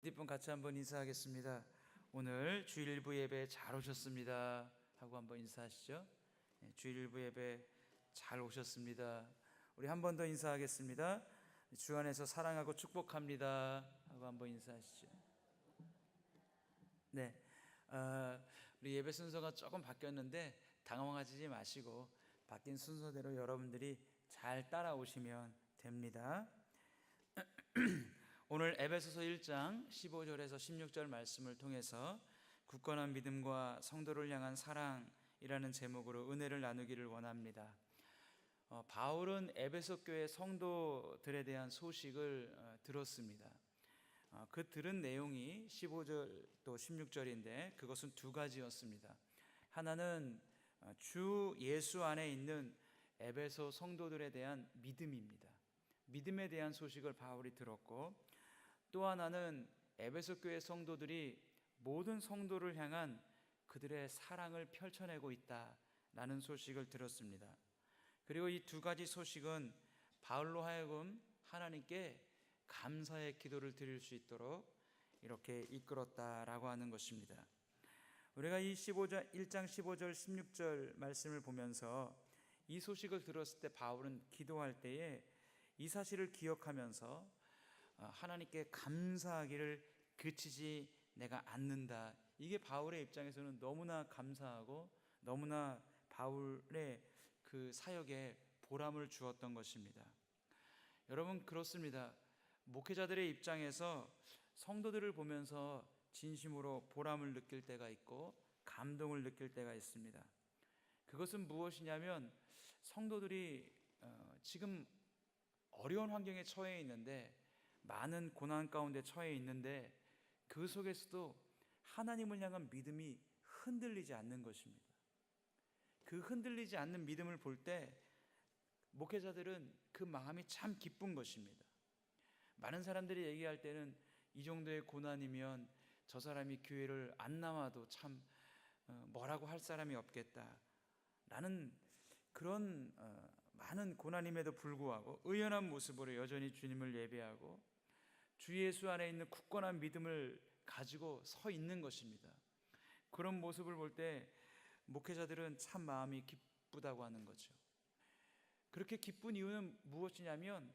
뒷분 같이 한번 인사하겠습니다. 오늘 주일부 예배 잘 오셨습니다 하고 한번 인사하시죠. 주일부 예배 잘 오셨습니다. 우리 한 번 더 인사하겠습니다. 주 안에서 사랑하고 축복합니다 하고 한번 인사하시죠. 네, 우리 예배 순서가 조금 바뀌었는데 당황하지 마시고 바뀐 순서대로 여러분들이 잘 따라오시면 됩니다. 오늘 에베소서 1장 15절에서 16절 말씀을 통해서 굳건한 믿음과 성도를 향한 사랑이라는 제목으로 은혜를 나누기를 원합니다. 바울은 에베소 교회 성도들에 대한 소식을 들었습니다. 그 들은 내용이 15절 또 16절인데 그것은 두 가지였습니다. 하나는 주 예수 안에 있는 에베소 성도들에 대한 믿음입니다. 믿음에 대한 소식을 바울이 들었고, 또 하나는 에베소 교회 성도들이 모든 성도를 향한 그들의 사랑을 펼쳐내고 있다라는 소식을 들었습니다. 그리고 이 두 가지 소식은 바울로 하여금 하나님께 감사의 기도를 드릴 수 있도록 이렇게 이끌었다라고 하는 것입니다. 우리가 이 1장 15절 16절 말씀을 보면서 이 소식을 들었을 때 바울은 기도할 때에 이 사실을 기억하면서 하나님께 감사하기를 그치지 내가 않는다. 이게 바울의 입장에서는 너무나 감사하고 너무나 바울의 그 사역에 보람을 주었던 것입니다. 여러분, 그렇습니다. 목회자들의 입장에서 성도들을 보면서 진심으로 보람을 느낄 때가 있고 감동을 느낄 때가 있습니다. 그것은 무엇이냐면 성도들이 지금 어려운 환경에 처해 있는데, 많은 고난 가운데 처해 있는데 그 속에서도 하나님을 향한 믿음이 흔들리지 않는 것입니다. 그 흔들리지 않는 믿음을 볼 때 목회자들은 그 마음이 참 기쁜 것입니다. 많은 사람들이 얘기할 때는 이 정도의 고난이면 저 사람이 교회를 안 나와도 참 뭐라고 할 사람이 없겠다 라는 그런 많은 고난임에도 불구하고 의연한 모습으로 여전히 주님을 예배하고 주 예수 안에 있는 굳건한 믿음을 가지고 서 있는 것입니다. 그런 모습을 볼 때 목회자들은 참 마음이 기쁘다고 하는 거죠. 그렇게 기쁜 이유는 무엇이냐면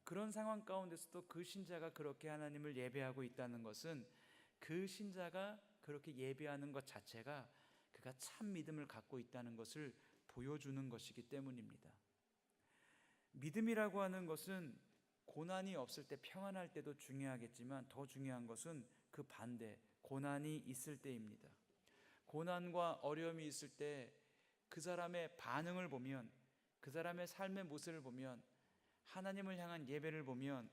그런 상황 가운데서도 그 신자가 그렇게 하나님을 예배하고 있다는 것은 그 신자가 그렇게 예배하는 것 자체가 그가 참 믿음을 갖고 있다는 것을 보여주는 것이기 때문입니다. 믿음이라고 하는 것은 고난이 없을 때 평안할 때도 중요하겠지만 더 중요한 것은 그 반대, 고난이 있을 때입니다. 고난과 어려움이 있을 때 그 사람의 반응을 보면, 그 사람의 삶의 모습을 보면, 하나님을 향한 예배를 보면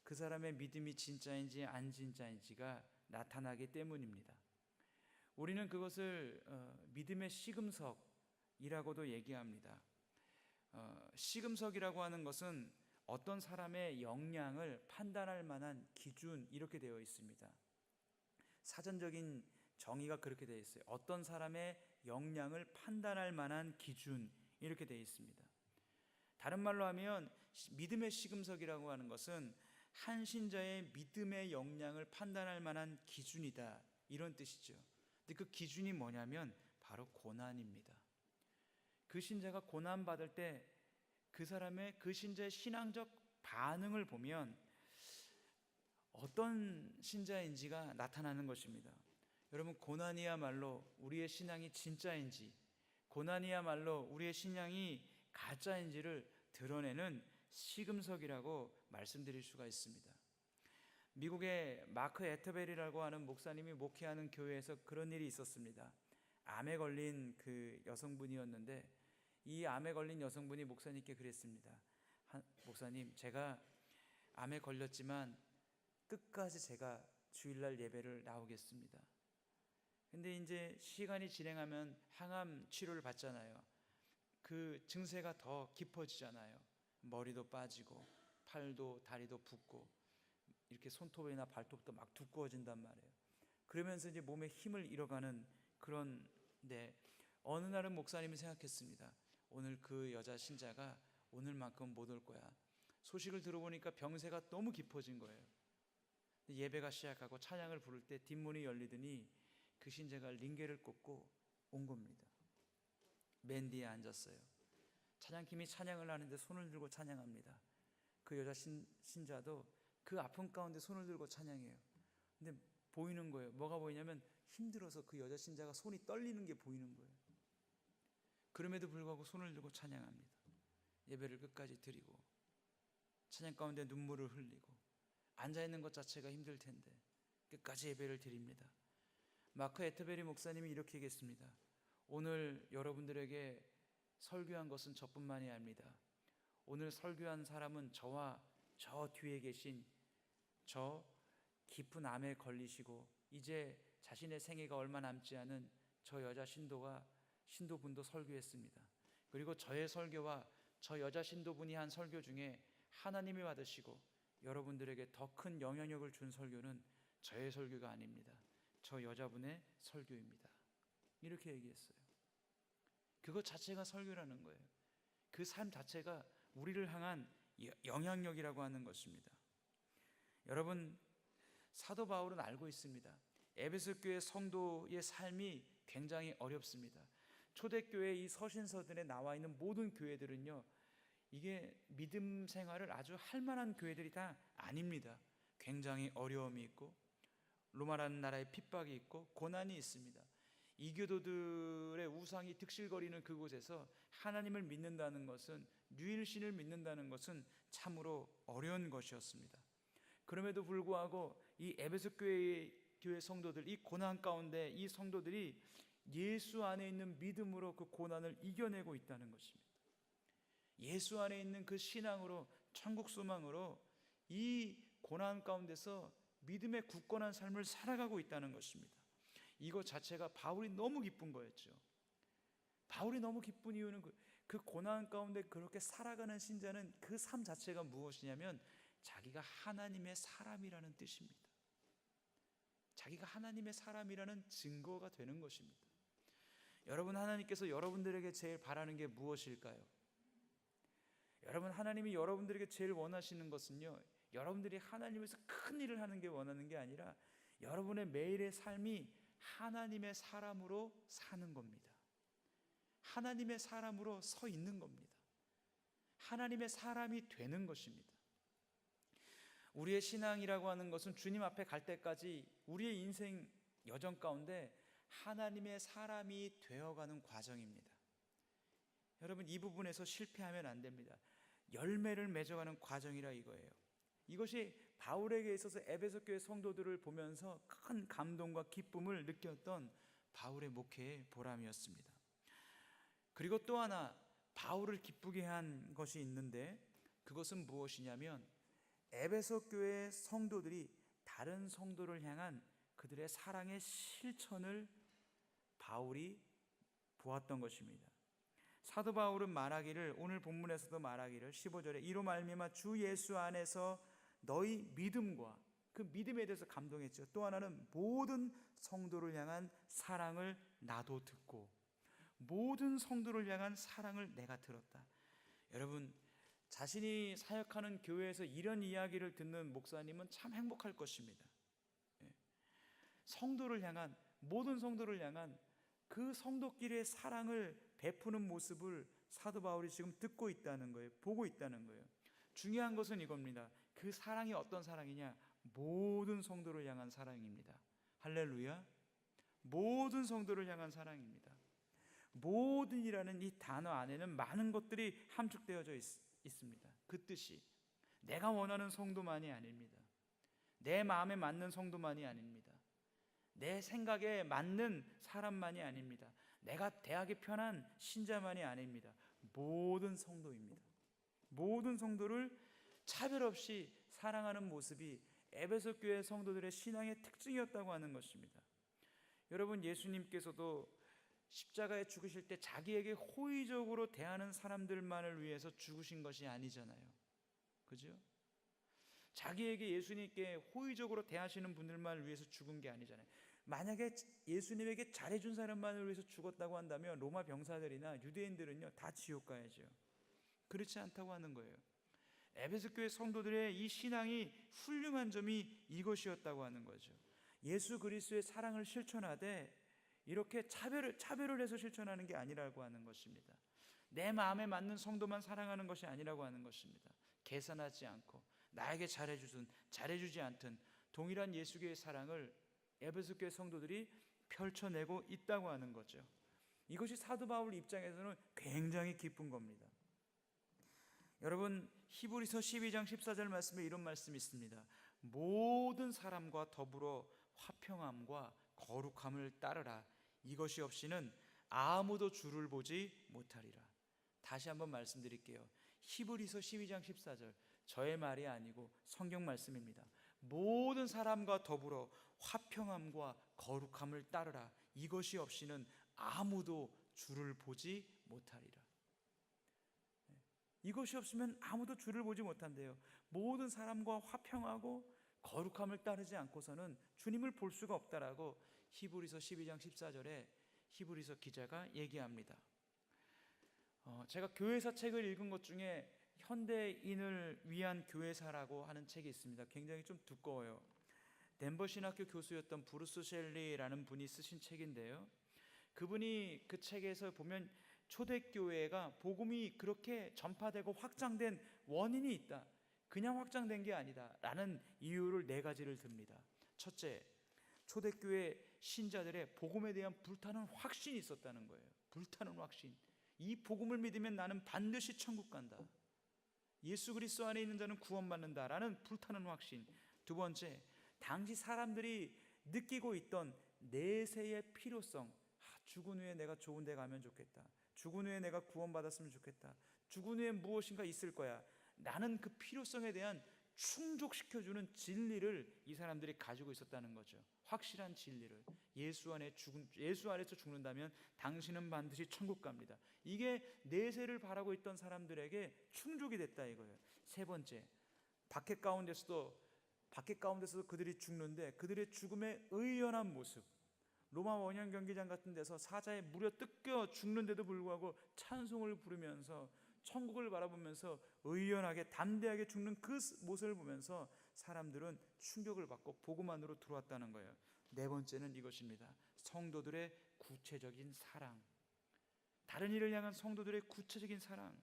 그 사람의 믿음이 진짜인지 안 진짜인지가 나타나기 때문입니다. 우리는 그것을 믿음의 시금석이라고도 얘기합니다. 시금석이라고 하는 것은 어떤 사람의 역량을 판단할 만한 기준, 이렇게 되어 있습니다. 사전적인 정의가 그렇게 되어 있어요. 어떤 사람의 역량을 판단할 만한 기준, 이렇게 되어 있습니다. 다른 말로 하면 믿음의 시금석이라고 하는 것은 한 신자의 믿음의 역량을 판단할 만한 기준이다, 이런 뜻이죠. 근데 그 기준이 뭐냐면 바로 고난입니다. 그 신자가 고난받을 때 그 사람의, 그 신자의 신앙적 반응을 보면 어떤 신자인지가 나타나는 것입니다. 여러분, 고난이야말로 우리의 신앙이 진짜인지, 고난이야말로 우리의 신앙이 가짜인지를 드러내는 시금석이라고 말씀드릴 수가 있습니다. 미국의 마크 에터벨이라고 하는 목사님이 목회하는 교회에서 그런 일이 있었습니다. 암에 걸린 그 여성분이었는데, 이 암에 걸린 여성분이 목사님께 그랬습니다. 목사님, 제가 암에 걸렸지만 끝까지 제가 주일날 예배를 나오겠습니다. 근데 이제 시간이 진행하면 항암 치료를 받잖아요. 그 증세가 더 깊어지잖아요. 머리도 빠지고 팔도 다리도 붓고 이렇게 손톱이나 발톱도 막 두꺼워진단 말이에요. 그러면서 이제 몸에 힘을 잃어가는 그런데 어느 날은 목사님이 생각했습니다. 오늘 그 여자 신자가 오늘만큼 못 올 거야. 소식을 들어보니까 병세가 너무 깊어진 거예요. 예배가 시작하고 찬양을 부를 때 뒷문이 열리더니 그 신자가 링게를 꽂고 온 겁니다. 맨 뒤에 앉았어요. 찬양팀이 찬양을 하는데 손을 들고 찬양합니다. 그 여자 신자도 그 아픔 가운데 손을 들고 찬양해요. 근데 보이는 거예요. 뭐가 보이냐면 힘들어서 그 여자 신자가 손이 떨리는 게 보이는 거예요. 그럼에도 불구하고 손을 들고 찬양합니다. 예배를 끝까지 드리고 찬양 가운데 눈물을 흘리고 앉아있는 것 자체가 힘들 텐데 끝까지 예배를 드립니다. 마크 에트베리 목사님이 이렇게 얘기했습니다. 오늘 여러분들에게 설교한 것은 저뿐만이 아닙니다. 오늘 설교한 사람은 저와 저 뒤에 계신 저 깊은 암에 걸리시고 이제 자신의 생애가 얼마 남지 않은 저 여자 신도분도 설교했습니다. 그리고 저의 설교와 저 여자 신도분이 한 설교 중에 하나님이 받으시고 여러분들에게 더 큰 영향력을 준 설교는 저의 설교가 아닙니다. 저 여자분의 설교입니다. 이렇게 얘기했어요. 그것 자체가 설교라는 거예요. 그 삶 자체가 우리를 향한 영향력이라고 하는 것입니다. 여러분, 사도 바울은 알고 있습니다. 에베소 교회 성도의 삶이 굉장히 어렵습니다. 초대교회 이 서신서들에 나와 있는 모든 교회들은요, 이게 믿음 생활을 아주 할 만한 교회들이 다 아닙니다. 굉장히 어려움이 있고 로마라는 나라의 핍박이 있고 고난이 있습니다. 이교도들의 우상이 득실거리는 그곳에서 하나님을 믿는다는 것은, 유일신을 믿는다는 것은 참으로 어려운 것이었습니다. 그럼에도 불구하고 이 에베소 교회 성도들, 이 고난 가운데 이 성도들이 예수 안에 있는 믿음으로 그 고난을 이겨내고 있다는 것입니다. 예수 안에 있는 그 신앙으로, 천국 소망으로 이 고난 가운데서 믿음의 굳건한 삶을 살아가고 있다는 것입니다. 이것 자체가 바울이 너무 기쁜 거였죠. 바울이 너무 기쁜 이유는 그 고난 가운데 그렇게 살아가는 신자는 그 삶 자체가 무엇이냐면 자기가 하나님의 사람이라는 뜻입니다. 자기가 하나님의 사람이라는 증거가 되는 것입니다. 여러분, 하나님께서 여러분들에게 제일 바라는 게 무엇일까요? 여러분, 하나님이 여러분들에게 제일 원하시는 것은요, 여러분들이 하나님에서 큰 일을 하는 게 원하는 게 아니라 여러분의 매일의 삶이 하나님의 사람으로 사는 겁니다. 하나님의 사람으로 서 있는 겁니다. 하나님의 사람이 되는 것입니다. 우리의 신앙이라고 하는 것은 주님 앞에 갈 때까지 우리의 인생 여정 가운데 하나님의 사람이 되어가는 과정입니다. 여러분, 이 부분에서 실패하면 안 됩니다. 열매를 맺어가는 과정이라 이거예요. 이것이 바울에게 있어서 에베소 교회 성도들을 보면서 큰 감동과 기쁨을 느꼈던 바울의 목회의 보람이었습니다. 그리고 또 하나 바울을 기쁘게 한 것이 있는데 그것은 무엇이냐면 에베소 교회 성도들이 다른 성도를 향한 그들의 사랑의 실천을 바울이 보았던 것입니다. 사도 바울은 말하기를, 오늘 본문에서도 말하기를 15절에 이로 말미암아 주 예수 안에서 너희 믿음과, 그 믿음에 대해서 감동했죠. 또 하나는 모든 성도를 향한 사랑을 나도 듣고, 모든 성도를 향한 사랑을 내가 들었다. 여러분, 자신이 사역하는 교회에서 이런 이야기를 듣는 목사님은 참 행복할 것입니다. 성도를 향한, 모든 성도를 향한 그 성도끼리의 사랑을 베푸는 모습을 사도 바울이 지금 듣고 있다는 거예요. 보고 있다는 거예요. 중요한 것은 이겁니다. 그 사랑이 어떤 사랑이냐? 모든 성도를 향한 사랑입니다. 할렐루야. 모든 성도를 향한 사랑입니다. 모든이라는 이 단어 안에는 많은 것들이 함축되어져 있습니다. 그 뜻이 내가 원하는 성도만이 아닙니다. 내 마음에 맞는 성도만이 아닙니다. 내 생각에 맞는 사람만이 아닙니다. 내가 대하기 편한 신자만이 아닙니다. 모든 성도입니다. 모든 성도를 차별 없이 사랑하는 모습이 에베소 교회 성도들의 신앙의 특징이었다고 하는 것입니다. 여러분, 예수님께서도 십자가에 죽으실 때 자기에게 호의적으로 대하는 사람들만을 위해서 죽으신 것이 아니잖아요. 그죠? 자기에게, 예수님께 호의적으로 대하시는 분들만을 위해서 죽은 게 아니잖아요. 만약에 예수님에게 잘해준 사람만을 위해서 죽었다고 한다면 로마 병사들이나 유대인들은요 다 지옥 가야죠. 그렇지 않다고 하는 거예요. 에베소 교회 성도들의 이 신앙이 훌륭한 점이 이것이었다고 하는 거죠. 예수 그리스도의 사랑을 실천하되 이렇게 차별을 해서 실천하는 게 아니라고 하는 것입니다. 내 마음에 맞는 성도만 사랑하는 것이 아니라고 하는 것입니다. 계산하지 않고 나에게 잘해주든 잘해주지 않든 동일한 예수교의 사랑을 에베소 교회 성도들이 펼쳐내고 있다고 하는 거죠. 이것이 사도 바울 입장에서는 굉장히 기쁜 겁니다. 여러분, 히브리서 12장 14절 말씀에 이런 말씀이 있습니다. 모든 사람과 더불어 화평함과 거룩함을 따르라. 이것이 없이는 아무도 주를 보지 못하리라. 다시 한번 말씀드릴게요. 히브리서 12장 14절, 저의 말이 아니고 성경 말씀입니다. 모든 사람과 더불어 화평함과 거룩함을 따르라. 이것이 없이는 아무도 주를 보지 못하리라. 이것이 없으면 아무도 주를 보지 못한대요. 모든 사람과 화평하고 거룩함을 따르지 않고서는 주님을 볼 수가 없다라고 히브리서 12장 14절에 히브리서 기자가 얘기합니다. 제가 교회사 책을 읽은 것 중에 현대인을 위한 교회사라고 하는 책이 있습니다. 굉장히 좀 두꺼워요. 덴버 신학교 교수였던 브루스 셸리라는 분이 쓰신 책인데요. 그분이 그 책에서 보면 초대교회가 복음이 그렇게 전파되고 확장된 원인이 있다. 그냥 확장된 게 아니다 라는 이유를 4가지를 듭니다. 첫째, 초대교회 신자들의 복음에 대한 불타는 확신이 있었다는 거예요. 불타는 확신. 이 복음을 믿으면 나는 반드시 천국 간다. 예수 그리스도 안에 있는 자는 구원받는다 라는 불타는 확신. 두 번째, 당시 사람들이 느끼고 있던 내세의 필요성. 죽은 후에 내가 좋은 데 가면 좋겠다. 죽은 후에 내가 구원받았으면 좋겠다. 죽은 후에 무엇인가 있을 거야. 나는 그 필요성에 대한 충족시켜주는 진리를 이 사람들이 가지고 있었다는 거죠. 확실한 진리를. 예수 안에서 죽는다면 당신은 반드시 천국 갑니다. 이게 내세를 바라고 있던 사람들에게 충족이 됐다 이거예요. 세 번째, 박해 가운데서도 그들이 죽는데 그들의 죽음의 의연한 모습. 로마 원형 경기장 같은 데서 사자에 무려 뜯겨 죽는데도 불구하고 찬송을 부르면서 천국을 바라보면서 의연하게 담대하게 죽는 그 모습을 보면서 사람들은 충격을 받고 복음 안으로 들어왔다는 거예요. 네 번째는 이것입니다. 성도들의 구체적인 사랑. 다른 이를 향한 성도들의 구체적인 사랑.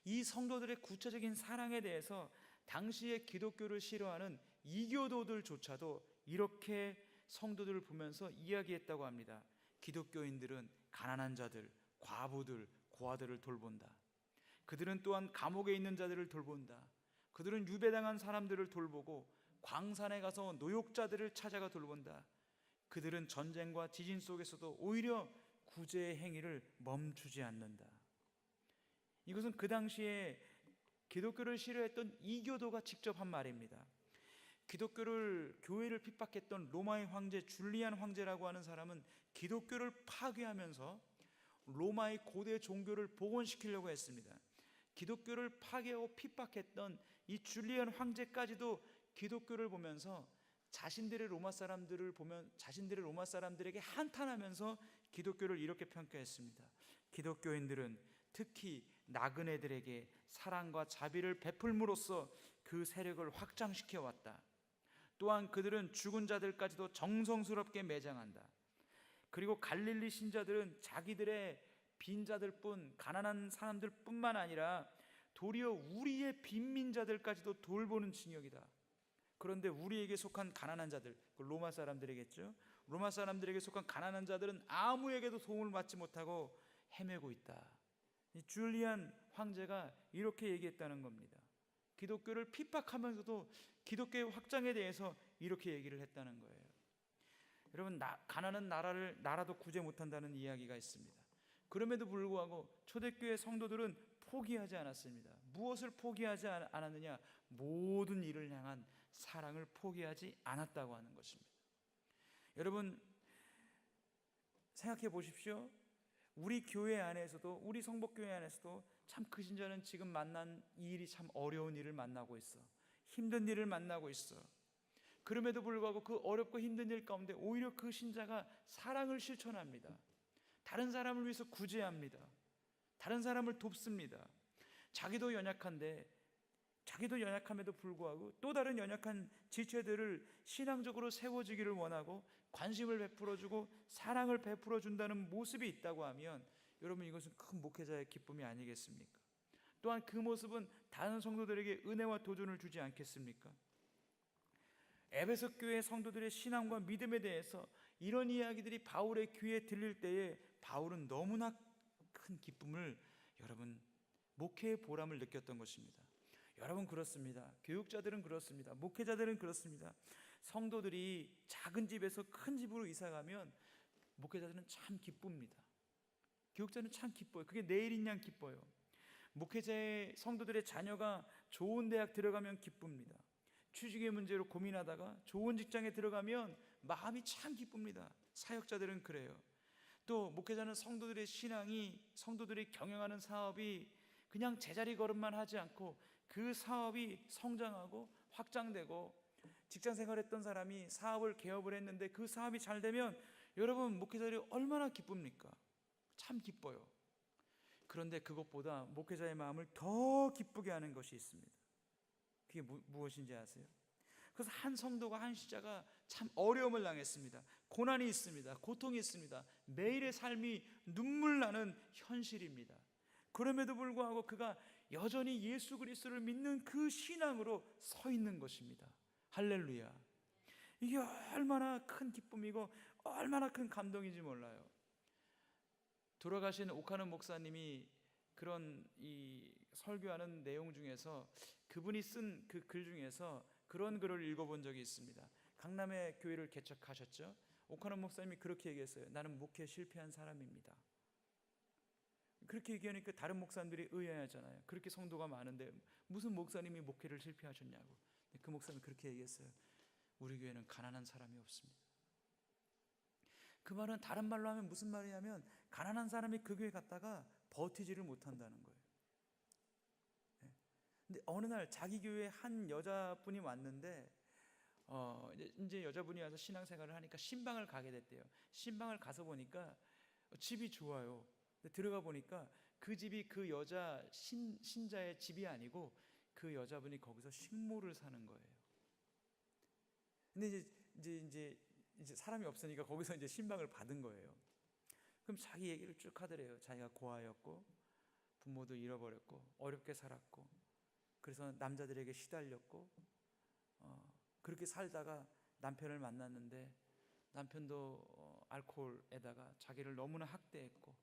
이 성도들의 구체적인 사랑에 대해서 당시의 기독교를 싫어하는 이교도들조차도 이렇게 성도들을 보면서 이야기했다고 합니다. 기독교인들은 가난한 자들, 과부들, 고아들을 돌본다. 그들은 또한 감옥에 있는 자들을 돌본다. 그들은 유배당한 사람들을 돌보고 광산에 가서 노역자들을 찾아가 돌본다. 그들은 전쟁과 지진 속에서도 오히려 구제의 행위를 멈추지 않는다. 이것은 그 당시에 기독교를 싫어했던 이교도가 직접 한 말입니다. 교회를 핍박했던 로마의 황제 줄리안 황제라고 하는 사람은 기독교를 파괴하면서 로마의 고대 종교를 복원시키려고 했습니다. 기독교를 파괴하고 핍박했던 이 줄리안 황제까지도 기독교를 보면서 자신들의 로마 사람들에게 한탄하면서 기독교를 이렇게 평가했습니다. 기독교인들은 특히 나그네들에게 사랑과 자비를 베풀므로써 그 세력을 확장시켜 왔다. 또한 그들은 죽은 자들까지도 정성스럽게 매장한다. 그리고 갈릴리 신자들은 자기들의 빈자들뿐 가난한 사람들뿐만 아니라 도리어 우리의 빈민자들까지도 돌보는 징역이다. 그런데 우리에게 속한 가난한 자들, 로마 사람들이겠죠. 로마 사람들에게 속한 가난한 자들은 아무에게도 도움을 받지 못하고 헤매고 있다. 이 줄리안 황제가 이렇게 얘기했다는 겁니다. 기독교를 핍박하면서도 기독교의 확장에 대해서 이렇게 얘기를 했다는 거예요. 여러분, 가난한 나라도 구제 못한다는 이야기가 있습니다. 그럼에도 불구하고 초대교회 성도들은 포기하지 않았습니다. 무엇을 포기하지 않았느냐? 모든 일을 향한 사랑을 포기하지 않았다고 하는 것입니다. 여러분, 생각해 보십시오. 우리 교회 안에서도, 우리 성복교회 안에서도 참 그 신자는 지금 만난 이 일이 참 어려운 일을 만나고 있어. 힘든 일을 만나고 있어. 그럼에도 불구하고 그 어렵고 힘든 일 가운데 오히려 그 신자가 사랑을 실천합니다. 다른 사람을 위해서 구제합니다. 다른 사람을 돕습니다. 자기도 연약한데 자기도 연약함에도 불구하고 또 다른 연약한 지체들을 신앙적으로 세워지기를 원하고 관심을 베풀어주고 사랑을 베풀어준다는 모습이 있다고 하면 여러분, 이것은 큰 목회자의 기쁨이 아니겠습니까? 또한 그 모습은 다른 성도들에게 은혜와 도전을 주지 않겠습니까? 에베소 교회 성도들의 신앙과 믿음에 대해서 이런 이야기들이 바울의 귀에 들릴 때에 바울은 너무나 큰 기쁨을, 여러분, 목회의 보람을 느꼈던 것입니다. 여러분, 그렇습니다. 교육자들은 그렇습니다. 목회자들은 그렇습니다. 성도들이 작은 집에서 큰 집으로 이사가면 목회자들은 참 기쁩니다. 교육자는 참 기뻐요. 그게 내일인 양 기뻐요. 목회자의 성도들의 자녀가 좋은 대학 들어가면 기쁩니다. 취직의 문제로 고민하다가 좋은 직장에 들어가면 마음이 참 기쁩니다. 사역자들은 그래요. 또 목회자는 성도들의 신앙이, 성도들이 경영하는 사업이 그냥 제자리 걸음만 하지 않고 그 사업이 성장하고 확장되고, 직장 생활했던 사람이 사업을 개업을 했는데 그 사업이 잘 되면 여러분, 목회자들이 얼마나 기쁩니까? 참 기뻐요. 그런데 그것보다 목회자의 마음을 더 기쁘게 하는 것이 있습니다. 그게 무엇인지 아세요? 그래서 한 성도가, 한 신자가 참 어려움을 당했습니다. 고난이 있습니다. 고통이 있습니다. 매일의 삶이 눈물 나는 현실입니다. 그럼에도 불구하고 그가 여전히 예수 그리스도를 믿는 그 신앙으로 서 있는 것입니다. 할렐루야. 이게 얼마나 큰 기쁨이고 얼마나 큰 감동인지 몰라요. 돌아가신 오카노 목사님이 그런 이 설교하는 내용 중에서, 그분이 쓴 그 글 중에서 그런 글을 읽어본 적이 있습니다. 강남의 교회를 개척하셨죠. 오카노 목사님이 그렇게 얘기했어요. 나는 목회에 실패한 사람입니다. 그렇게 얘기하니까 다른 목사님들이 의아해하잖아요. 그렇게 성도가 많은데 무슨 목사님이 목회를 실패하셨냐고. 그 목사님이 그렇게 얘기했어요. 우리 교회는 가난한 사람이 없습니다. 그 말은 다른 말로 하면 무슨 말이냐면, 가난한 사람이 그 교회 갔다가 버티지를 못한다는 거예요. 근데 어느 날 자기 교회에 한 여자분이 왔는데 이제 여자분이 와서 신앙생활을 하니까 신방을 가게 됐대요. 신방을 가서 보니까 집이 좋아요. 근데 들어가 보니까 그 집이 그 여자 신자의 집이 아니고 그 여자분이 거기서 식모를 사는 거예요. 근데 이제 사람이 없으니까 거기서 이제 신방을 받은 거예요. 그럼 자기 얘기를 쭉 하더래요. 자기가 고아였고 부모도 잃어버렸고 어렵게 살았고, 그래서 남자들에게 시달렸고 그렇게 살다가 남편을 만났는데 남편도 알코올에다가 자기를 너무나 학대했고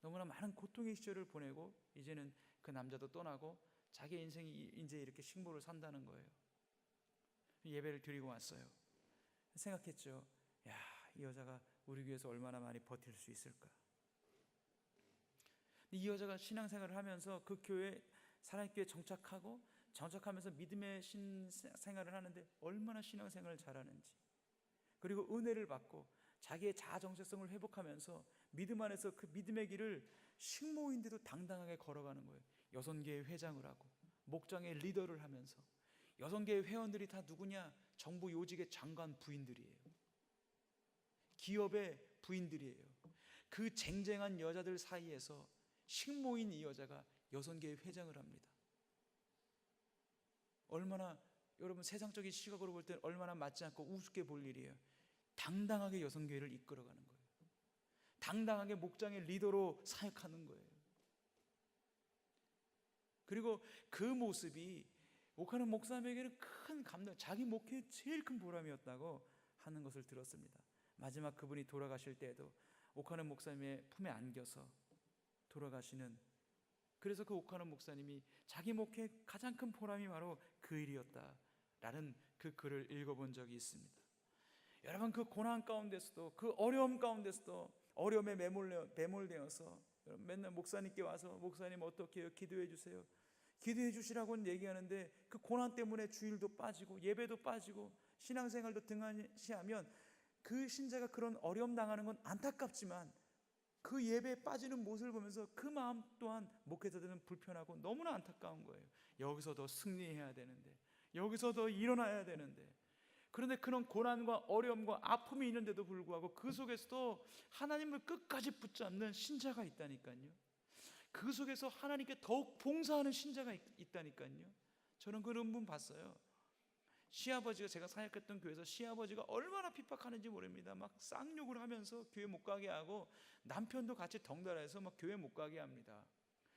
너무나 많은 고통의 시절을 보내고, 이제는 그 남자도 떠나고 자기 인생이 이제 이렇게 식모를 산다는 거예요. 예배를 드리고 왔어요. 생각했죠. 야, 이 여자가 우리 교회에서 얼마나 많이 버틸 수 있을까. 이 여자가 신앙생활을 하면서 그 교회, 사랑의 교회에 정착하면서 믿음의 신생활을 하는데 얼마나 신앙생활을 잘하는지, 그리고 은혜를 받고 자기의 자아 정체성을 회복하면서 믿음 안에서 그 믿음의 길을 식모인데도 당당하게 걸어가는 거예요. 여성계의 회장을 하고 목장의 리더를 하면서, 여성계의 회원들이 다 누구냐? 정부 요직의 장관 부인들이에요. 기업의 부인들이에요. 그 쟁쟁한 여자들 사이에서 식모인 이 여자가 여성계의 회장을 합니다. 얼마나, 여러분, 세상적인 시각으로 볼 때는 얼마나 맞지 않고 우습게 볼 일이에요. 당당하게 여성교회를 이끌어가는 거예요. 당당하게 목장의 리더로 사역하는 거예요. 그리고 그 모습이 오카노 목사님에게는 큰 감동, 자기 목회의 제일 큰 보람이었다고 하는 것을 들었습니다. 마지막 그분이 돌아가실 때에도 오카노 목사님의 품에 안겨서 돌아가시는, 그래서 그 오카노 목사님이 자기 목회의 가장 큰 보람이 바로 그 일이었다라는 그 글을 읽어본 적이 있습니다. 여러분, 그 고난 가운데서도, 그 어려움 가운데서도, 어려움에 매몰되어서 맨날 목사님께 와서 목사님 어떻게 해요? 기도해 주세요. 기도해 주시라고는 얘기하는데 그 고난 때문에 주일도 빠지고 예배도 빠지고 신앙생활도 등한시하면 그 신자가 그런 어려움 당하는 건 안타깝지만, 그 예배에 빠지는 모습을 보면서 그 마음 또한 목회자들은 불편하고 너무나 안타까운 거예요. 여기서 더 승리해야 되는데, 여기서 더 일어나야 되는데. 그런데 그런 고난과 어려움과 아픔이 있는데도 불구하고 그 속에서도 하나님을 끝까지 붙잡는 신자가 있다니까요. 그 속에서 하나님께 더욱 봉사하는 신자가 있다니까요. 저는 그런 분 봤어요. 시아버지가, 제가 사역했던 교회에서 시아버지가 얼마나 핍박하는지 모릅니다. 막 쌍욕을 하면서 교회 못 가게 하고, 남편도 같이 덩달아서 막 교회 못 가게 합니다.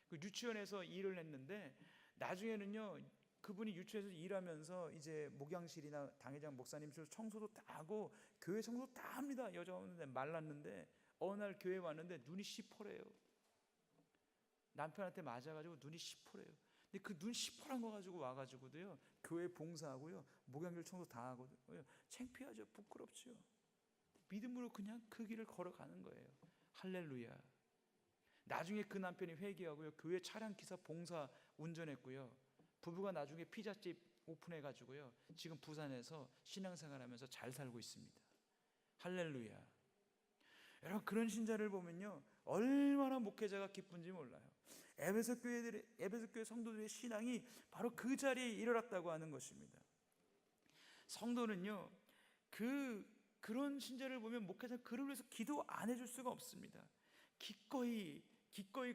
그 유치원에서 일을 했는데 나중에는요, 그분이 유치원에서 일하면서 이제 목양실이나 당회장 목사님실 청소도 다 하고 교회 청소도 다 합니다. 여자 오는데 말랐는데 어느 날 교회 왔는데 눈이 시퍼래요. 남편한테 맞아가지고 눈이 시퍼래요. 근데 그 눈 시퍼란 거 가지고 와가지고도요, 교회 봉사하고요, 목양실 청소 다 하거든요. 창피하죠. 부끄럽죠. 믿음으로 그냥 그 길을 걸어가는 거예요. 할렐루야. 나중에 그 남편이 회개하고요, 교회 차량 기사 봉사 운전했고요, 부부가 나중에 피자집 오픈해가지고요, 지금 부산에서 신앙생활하면서 잘 살고 있습니다. 할렐루야. 여러분, 그런 신자를 보면요, 얼마나 목회자가 기쁜지 몰라요. 에베소 교회 성도들의 신앙이 바로 그 자리에 이르렀다고 하는 것입니다. 성도는요, 그런 신자를 보면 목회자는 그를 위해서 기도 안 해줄 수가 없습니다. 기꺼이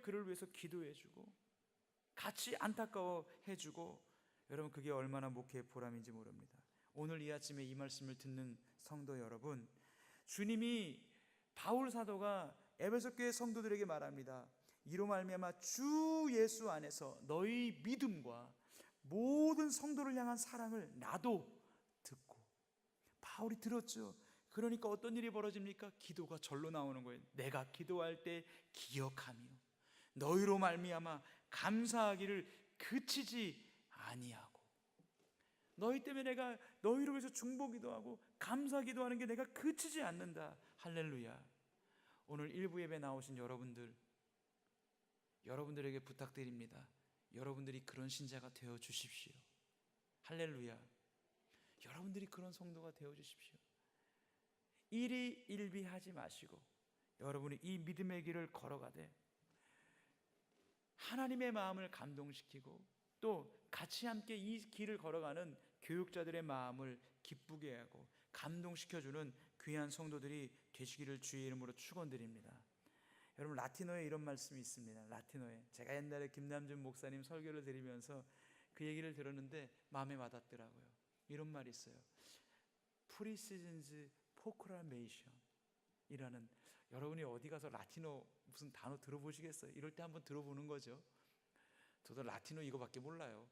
그를 위해서 기도해주고 같이 안타까워해주고, 여러분, 그게 얼마나 목회의 보람인지 모릅니다. 오늘 이 아침에 이 말씀을 듣는 성도 여러분, 주님이, 바울 사도가 에베소 교회 성도들에게 말합니다. 이로 말미암아 주 예수 안에서 너희 믿음과 모든 성도를 향한 사랑을 나도 듣고. 바울이 들었죠. 그러니까 어떤 일이 벌어집니까? 기도가 절로 나오는 거예요. 내가 기도할 때 기억하며 너희로 말미암아 감사하기를 그치지 아니하고. 너희 때문에 내가 너희로 위해서 중보기도 하고 감사기도 하는 게 내가 그치지 않는다. 할렐루야. 오늘 일부 예배 나오신 여러분들에게 부탁드립니다. 여러분들이 그런 신자가 되어 주십시오. 할렐루야. 여러분들이 그런 성도가 되어 주십시오. 일희일비하지 마시고 여러분이 이 믿음의 길을 걸어가되 하나님의 마음을 감동시키고 또 같이 함께 이 길을 걸어가는 교육자들의 마음을 기쁘게 하고 감동시켜주는 귀한 성도들이 되시기를 주의 이름으로 축원드립니다. 여러분, 라틴어에 이런 말씀이 있습니다. 라틴어에 제가 옛날에 김남준 목사님 설교를 드리면서 그 얘기를 들었는데 마음에 와닿더라고요. 이런 말이 있어요. 프리시즌즈 포크라메이션 이라는, 여러분이 어디 가서 라틴어 무슨 단어 들어보시겠어요? 이럴 때 한번 들어보는 거죠. 저도 라틴어 이거밖에 몰라요.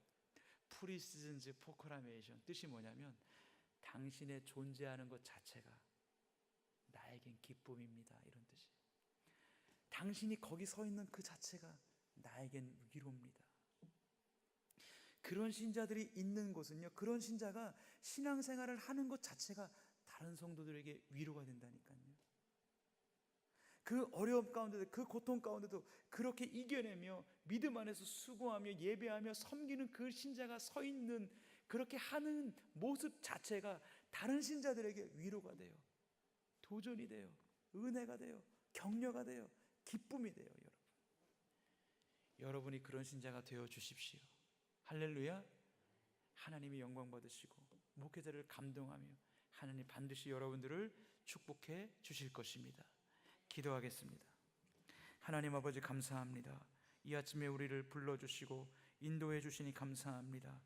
프리시즌즈 포크라메이션 뜻이 뭐냐면 당신의 존재하는 것 자체가 나에겐 기쁨입니다, 이런 뜻이에요. 당신이 거기 서 있는 그 자체가 나에겐 위로입니다. 그런 신자들이 있는 곳은요, 그런 신자가 신앙생활을 하는 것 자체가 다른 성도들에게 위로가 된다니까요. 그 어려움 가운데도, 그 고통 가운데도 그렇게 이겨내며 믿음 안에서 수고하며 예배하며 섬기는 그 신자가 서 있는, 그렇게 하는 모습 자체가 다른 신자들에게 위로가 돼요. 도전이 돼요. 은혜가 돼요. 격려가 돼요. 기쁨이 돼요. 여러분이 그런 신자가 되어 주십시오. 할렐루야. 하나님이 영광 받으시고 목회자를 감동하며 하나님 반드시 여러분들을 축복해 주실 것입니다. 기도하겠습니다. 하나님 아버지, 감사합니다. 이 아침에 우리를 불러주시고 인도해 주시니 감사합니다.